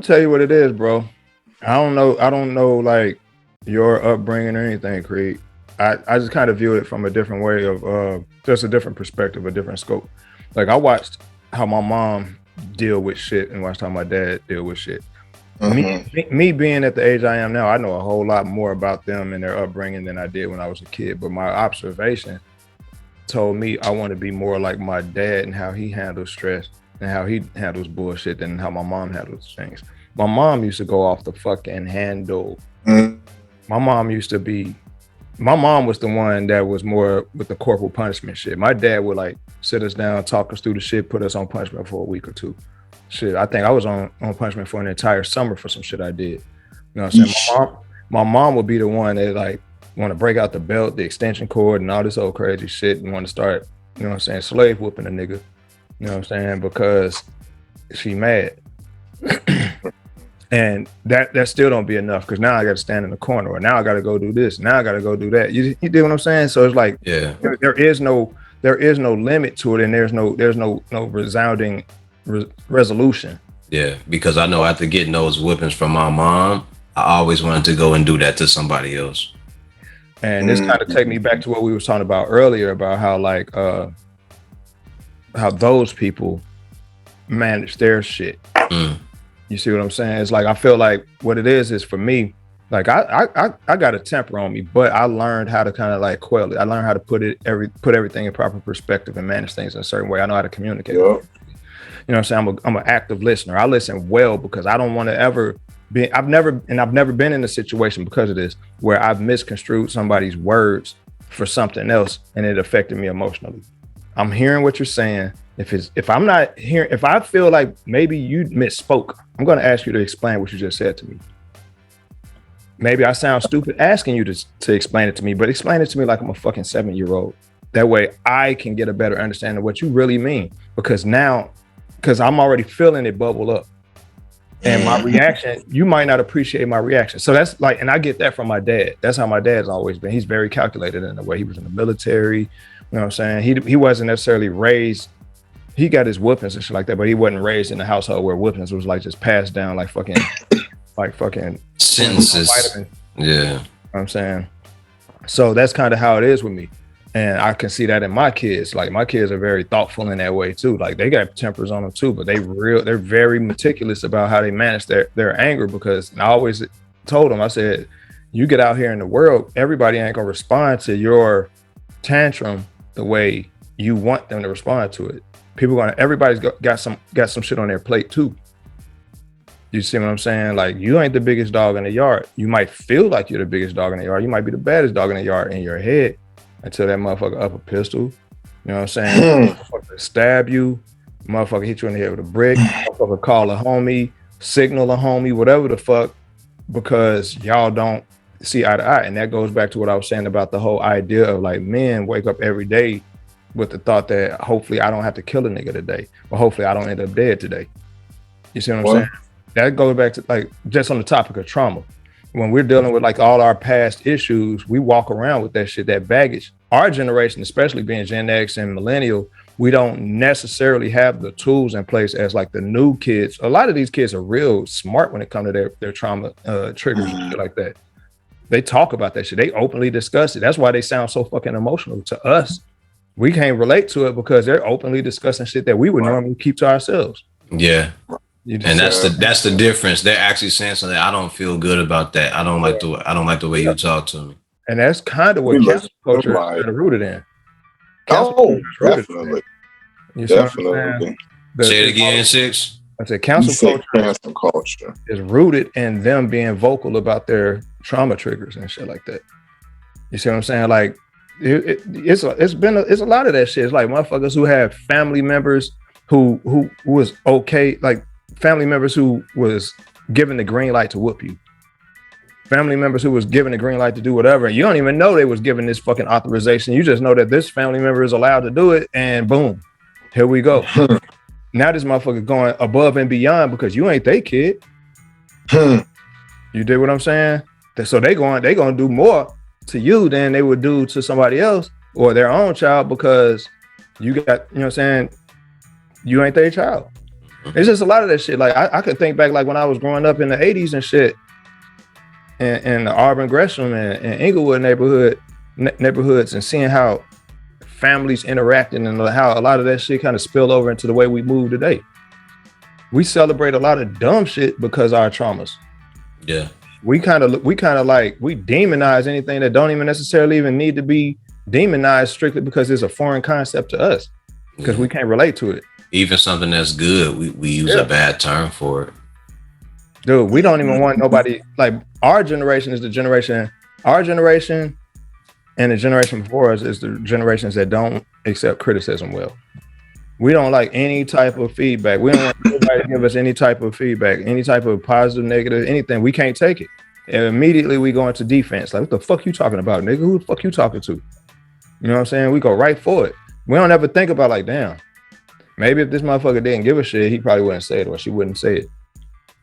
tell you what it is, bro. I don't know like your upbringing or anything, Creed. I just kind of view it from a different way of just a different perspective, a different scope. Like I watched how my mom deal with shit and watched how my dad deal with shit. Me being at the age I am now, I know a whole lot more about them and their upbringing than I did when I was a kid. But my observation told me I want to be more like my dad and how he handles stress and how he handles bullshit than how my mom handles things. My mom used to go off the fucking handle. My mom was the one that was more with the corporal punishment shit. My dad would like sit us down, talk us through the shit, put us on punishment for a week or two. Shit, I think I was on punishment for an entire summer for some shit I did. You know what I'm saying? My mom would be the one that like want to break out the belt, the extension cord, and all this old crazy shit, and want to start, you know what I'm saying, slave whooping a nigga. You know what I'm saying? Because she mad. And that still don't be enough because now I got to stand in the corner, or now I got to go do this, now I got to go do that. You do what I'm saying? So it's like, yeah, there is no limit to it, and there's no resounding resolution. Yeah, because I know after getting those whippings from my mom, I always wanted to go and do that to somebody else. And this kind of take me back to what we were talking about earlier about how like how those people manage their shit. You see what I'm saying? It's like I feel like what it is for me, like I got a temper on me, but I learned how to kind of like quell it. I learned how to put everything in proper perspective and manage things in a certain way. I know how to communicate. Yep. You know what I'm saying? I'm an active listener. I listen well because I don't want to ever be, I've never been in a situation because of this where I've misconstrued somebody's words for something else and it affected me emotionally. I'm hearing what you're saying. If I'm not hearing, if I feel like maybe you misspoke, I'm going to ask you to explain what you just said to me. Maybe I sound stupid asking you to explain it to me, but explain it to me like I'm a fucking 7-year-old. That way I can get a better understanding of what you really mean. Because I'm already feeling it bubble up. And my reaction, you might not appreciate my reaction. So that's like, and I get that from my dad. That's how my dad's always been. He's very calculated in the way he was in the military. You know what I'm saying? He wasn't necessarily raised. He got his whoopings and shit like that, but he wasn't raised in a household where whoopings was like just passed down like fucking sentences. Yeah. You know what I'm saying? So that's kind of how it is with me. And I can see that in my kids. Like my kids are very thoughtful in that way too. Like they got tempers on them too, but they're very meticulous about how they manage their anger because I always told them, I said, you get out here in the world, everybody ain't gonna respond to your tantrum the way you want them to respond to it. Everybody's got some shit on their plate too. You see what I'm saying? Like you ain't the biggest dog in the yard. You might feel like you're the biggest dog in the yard. You might be the baddest dog in the yard in your head until that motherfucker up a pistol. You know what I'm saying? Motherfucker stab you. Motherfucker hit you in the head with a brick. Motherfucker call a homie, signal a homie, whatever the fuck, because y'all don't see eye to eye. And that goes back to what I was saying about the whole idea of like men wake up every day with the thought that hopefully I don't have to kill a nigga today, or hopefully I don't end up dead today. You see what I'm saying? That goes back to like just on the topic of trauma. When we're dealing with like all our past issues, we walk around with that shit, that baggage. Our generation, especially being Gen X and millennial, we don't necessarily have the tools in place as like the new kids. A lot of these kids are real smart when it comes to their trauma triggers and shit like that. They talk about that shit. They openly discuss it. That's why they sound so fucking emotional to us. We can't relate to it because they're openly discussing shit that we would normally keep to ourselves. Yeah. And that's the difference. They're actually saying something. I don't feel good about that. I don't like the way you talk to me. And that's kind of what cancel culture is rooted in. Definitely. Definitely. Say it again, Six. I said cancel culture is rooted in them being vocal about their trauma triggers and shit like that. You see what I'm saying? Like it's a lot of that shit. It's like motherfuckers who have family members who was okay, like family members who was given the green light to whoop you. Family members who was given the green light to do whatever. And you don't even know they was given this fucking authorization. You just know that this family member is allowed to do it, and boom, here we go. Now this motherfucker going above and beyond because you ain't they kid. You did what I'm saying? So they gonna do more to you than they would do to somebody else or their own child because you got, you know what I'm saying, you ain't their child. It's just a lot of that shit. Like I could think back like when I was growing up in the 80s and shit, in the Auburn, Gresham, and Inglewood neighborhoods, and seeing how families interacting and how a lot of that shit kind of spill over into the way we move today. We celebrate a lot of dumb shit because of our traumas. Yeah. We kind of like we demonize anything that don't even necessarily even need to be demonized strictly because it's a foreign concept to us because we can't relate to it. Even something that's good, we use a bad term for it. Dude, we don't even want nobody, like our generation is the generation, our generation and the generation before us is the generations that don't accept criticism well. We don't like any type of feedback. We don't want anybody to give us any type of feedback, any type of positive, negative, anything. We can't take it. And immediately we go into defense. Like, what the fuck you talking about, nigga? Who the fuck you talking to? You know what I'm saying? We go right for it. We don't ever think about like, damn, maybe if this motherfucker didn't give a shit, he probably wouldn't say it or she wouldn't say it.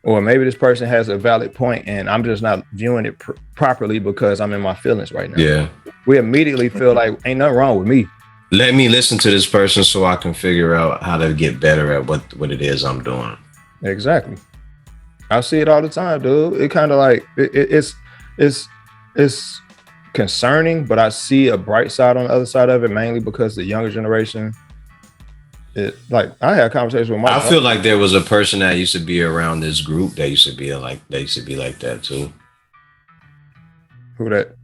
Or maybe this person has a valid point and I'm just not viewing it properly because I'm in my feelings right now. Yeah. We immediately feel like ain't nothing wrong with me. Let me listen to this person so I can figure out how to get better at what it is I'm doing. Exactly. I see it all the time, dude. It kind of like it's concerning, but I see a bright side on the other side of it, mainly because the younger generation. Like I had a conversation with my. I feel like there was a person that used to be around this group that used to be like that too. Who that?